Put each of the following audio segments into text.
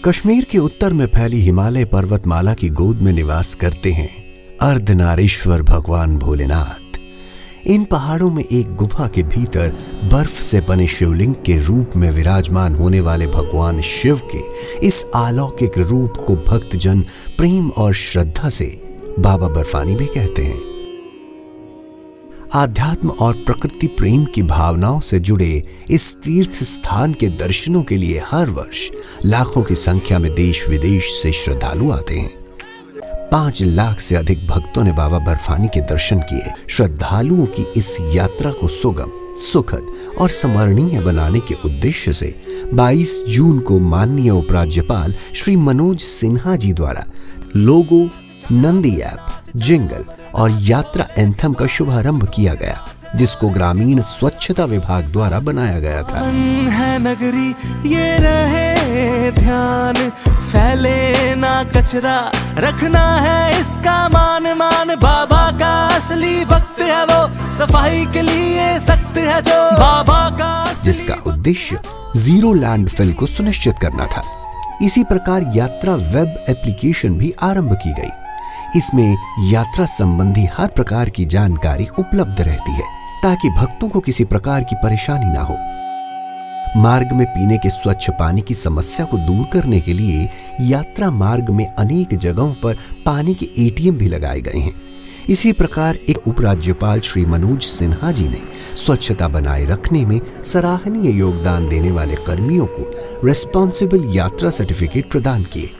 कश्मीर के उत्तर में फैली हिमालय पर्वतमाला की गोद में निवास करते हैं अर्धनारीश्वर भगवान भोलेनाथ। इन पहाड़ों में एक गुफा के भीतर बर्फ से बने शिवलिंग के रूप में विराजमान होने वाले भगवान शिव के इस अलौकिक रूप को भक्तजन प्रेम और श्रद्धा से बाबा बर्फानी भी कहते हैं। आध्यात्म और प्रकृति प्रेम की भावनाओं से जुड़े इस तीर्थ स्थान के दर्शनों के लिए हर वर्ष लाखों की संख्या में देश विदेश से श्रद्धालु आते हैं। 5 लाख से अधिक भक्तों ने बाबा बर्फानी के दर्शन किए। श्रद्धालुओं की इस यात्रा को सुगम, सुखद और स्मरणीय बनाने के उद्देश्य से 22 जून को माननीय उपराज्यपाल श्री मनोज सिन्हा जी द्वारा लोगो, नंदी ऐप, जिंगल और यात्रा एंथम का शुभारंभ किया गया, जिसको ग्रामीण स्वच्छता विभाग द्वारा बनाया गया था। है नगरी ये रहे ध्यान, फैले ना कचरा, रखना है इसका मान मान। बाबा का असली भक्त है वो, सफाई के लिए सख्त है जो बाबा का, जिसका उद्देश्य जीरो लैंडफिल को सुनिश्चित करना था। इसी प्रकार यात्रा वेब एप्लीकेशन भी आरंभ की गई। इसमें यात्रा संबंधी हर प्रकार की जानकारी उपलब्ध रहती है ताकि भक्तों को किसी प्रकार की परेशानी ना हो। मार्ग में पीने के स्वच्छ पानी की समस्या को दूर करने के लिए यात्रा मार्ग में अनेक जगहों पर पानी के एटीएम भी लगाए गए हैं। इसी प्रकार एक उपराज्यपाल श्री मनोज सिन्हा जी ने स्वच्छता बनाए रखने में सराहनीय योगदान देने वाले कर्मियों को रेस्पॉन्सिबल यात्रा सर्टिफिकेट प्रदान किए।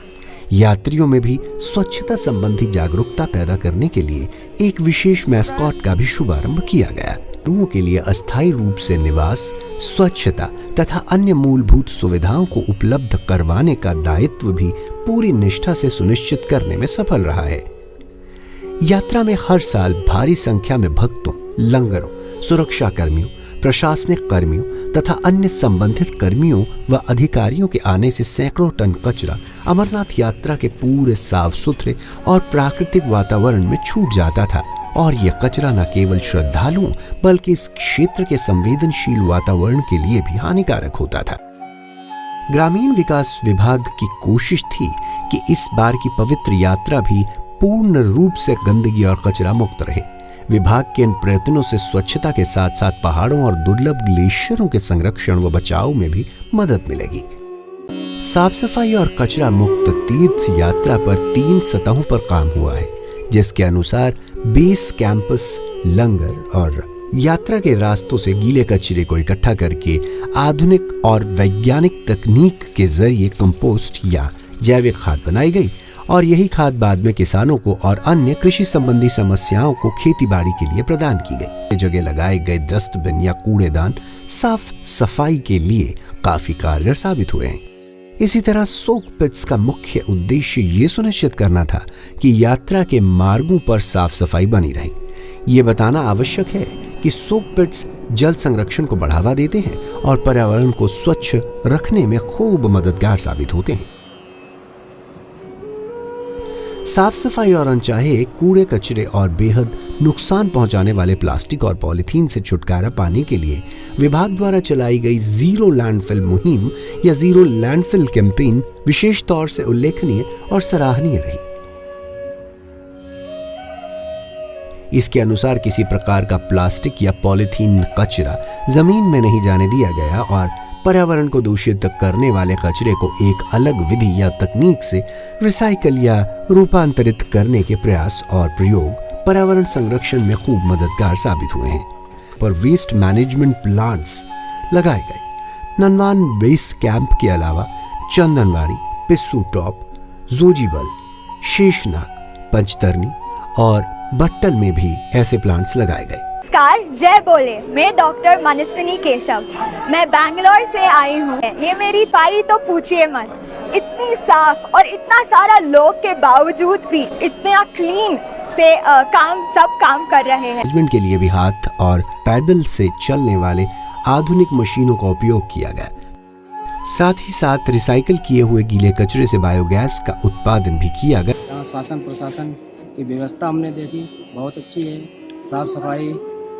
यात्रियों में भी स्वच्छता संबंधी जागरूकता पैदा करने के लिए एक विशेष मैस्कॉट का भी शुभारंभ किया गया। लोगों के लिए अस्थायी रूप से निवास, स्वच्छता तथा अन्य मूलभूत सुविधाओं को उपलब्ध करवाने का दायित्व भी पूरी निष्ठा से सुनिश्चित करने में सफल रहा है। यात्रा में हर साल भारी संख्या में भक्तों, लंगरों, सुरक्षा कर्मियों, प्रशासनिक कर्मियों तथा अन्य संबंधित कर्मियों व अधिकारियों के आने से सैकड़ों टन कचरा अमरनाथ यात्रा के पूरे साफ सुथरे और प्राकृतिक वातावरण में छूट जाता था। और यह कचरा न केवल श्रद्धालुओं बल्कि इस क्षेत्र के संवेदनशील वातावरण के लिए भी हानिकारक होता था। ग्रामीण विकास विभाग की कोशिश थी कि इस बार की पवित्र यात्रा भी पूर्ण रूप से गंदगी और कचरा मुक्त रहे। विभाग के इन प्रयत्नों से स्वच्छता के साथ साथ पहाड़ों और दुर्लभ ग्लेशियरों के संरक्षण व बचाव में भी मदद मिलेगी। साफ सफाई और कचरा मुक्त तीर्थ यात्रा पर 3 सतहों पर काम हुआ है, जिसके अनुसार बेस कैंपस, लंगर और यात्रा के रास्तों से गीले कचरे को इकट्ठा करके आधुनिक और वैज्ञानिक तकनीक के जरिए कंपोस्ट या जैविक खाद बनाई गई और यही खाद बाद में किसानों को और अन्य कृषि संबंधी समस्याओं को खेतीबाड़ी के लिए प्रदान की गई। जगह लगाए गए डस्टबिन या कूड़ेदान साफ सफाई के लिए काफी कारगर साबित हुए हैं। इसी तरह सोक पिट्स का मुख्य उद्देश्य ये सुनिश्चित करना था कि यात्रा के मार्गों पर साफ सफाई बनी रहे। ये बताना आवश्यक है कि सोक पिट्स जल संरक्षण को बढ़ावा देते हैं और पर्यावरण को स्वच्छ रखने में खूब मददगार साबित होते हैं। साफ सफाई और अनचाहे कूड़े कचरे और बेहद नुकसान पहुंचाने वाले प्लास्टिक और पॉलीथीन से छुटकारा पाने के लिए विभाग द्वारा चलाई गई जीरो लैंडफिल मुहिम या जीरो लैंडफिल कैंपेन विशेष तौर से उल्लेखनीय और सराहनीय रही। इसके अनुसार किसी प्रकार का प्लास्टिक या पॉलीथीन कचरा जमीन में नहीं जाने दिया गया और पर्यावरण को दूषित करने वाले कचरे को एक अलग विधि या तकनीक से रिसाइकल या रूपांतरित करने के प्रयास और प्रयोग पर्यावरण संरक्षण में खूब मददगार साबित हुए हैं। पर वेस्ट मैनेजमेंट प्लांट्स लगाए गए। ननवान बेस कैंप के अलावा चंदनवाड़ी, पिस्सू टॉप, जोजीबल, शेषनाग, पंचतरनी और बट्टल में भी ऐसे प्लांट्स लगाए गए। नमस्कार, जय बोले। मैं डॉक्टर मनस्विनी केशव, मैं बैंगलोर से आई हूँ। ये मेरी ताई तो पूछिए मत। इतनी साफ और इतना सारा लोग के बावजूद भी इतना क्लीन से सब काम कर रहे हैं। मैनेजमेंट के लिए भी हाथ और पैडल से चलने वाले आधुनिक मशीनों का उपयोग किया गया। साथ ही साथ रिसाइकल किए हुए गीले कचरे से बायोगैस का उत्पादन भी किया गया। शासन प्रशासन की व्यवस्था हमने देखी, बहुत अच्छी है। साफ सफाई,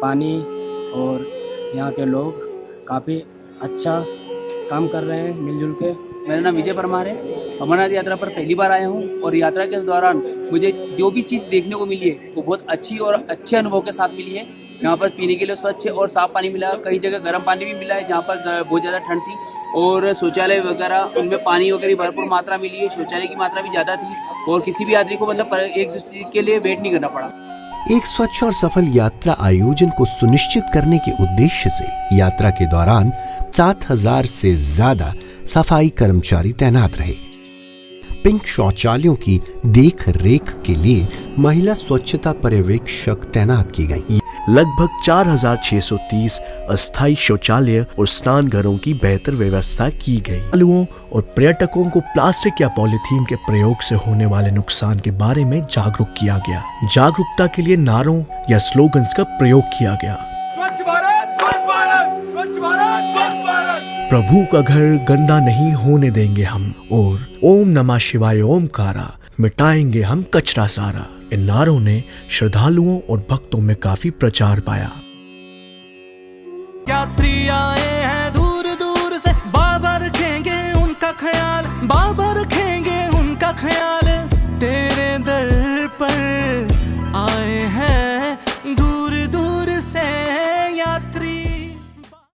पानी और यहाँ के लोग काफ़ी अच्छा काम कर रहे हैं मिलजुल के। मेरा नाम विजय परमार है। अमरनाथ यात्रा पर पहली बार आया हूँ और यात्रा के दौरान मुझे जो भी चीज़ देखने को मिली है वो बहुत अच्छी और अच्छे अनुभव के साथ मिली है। यहाँ पर पीने के लिए स्वच्छ और साफ़ पानी मिला, कई जगह गर्म पानी भी मिला है जहाँ पर बहुत ज़्यादा ठंड थी, और शौचालय वगैरह उनमें पानी वगैरह भरपूर मात्रा मिली है, शौचालय की मात्रा भी ज़्यादा थी और किसी भी यात्री को मतलब एक दूसरे के लिए वेट नहीं करना पड़ा। एक स्वच्छ और सफल यात्रा आयोजन को सुनिश्चित करने के उद्देश्य से यात्रा के दौरान 7,000 से ज्यादा सफाई कर्मचारी तैनात रहे। पिंक शौचालयों की देख रेख के लिए महिला स्वच्छता पर्यवेक्षक तैनात की गई। लगभग 4,630 अस्थायी शौचालय और स्नान घरों की बेहतर व्यवस्था की गई। श्रद्धालुओं और पर्यटकों को प्लास्टिक या पॉलीथीन के प्रयोग से होने वाले नुकसान के बारे में जागरूक किया गया। जागरूकता के लिए नारों या स्लोगन्स का प्रयोग किया गया। स्वच्छ भारत, स्वच्छ भारत, स्वच्छ भारत, स्वच्छ भारत। प्रभु का घर गंदा नहीं होने देंगे हम, और ओम नमः शिवाय ओमकारा, मिटाएंगे हम कचरा सारा। इन नारों ने श्रद्धालुओं और भक्तों में काफी प्रचार पाया। यात्री आए हैं दूर दूर से, बाबा रखेंगे उनका ख्याल, बाबा रखेंगे उनका ख्याल।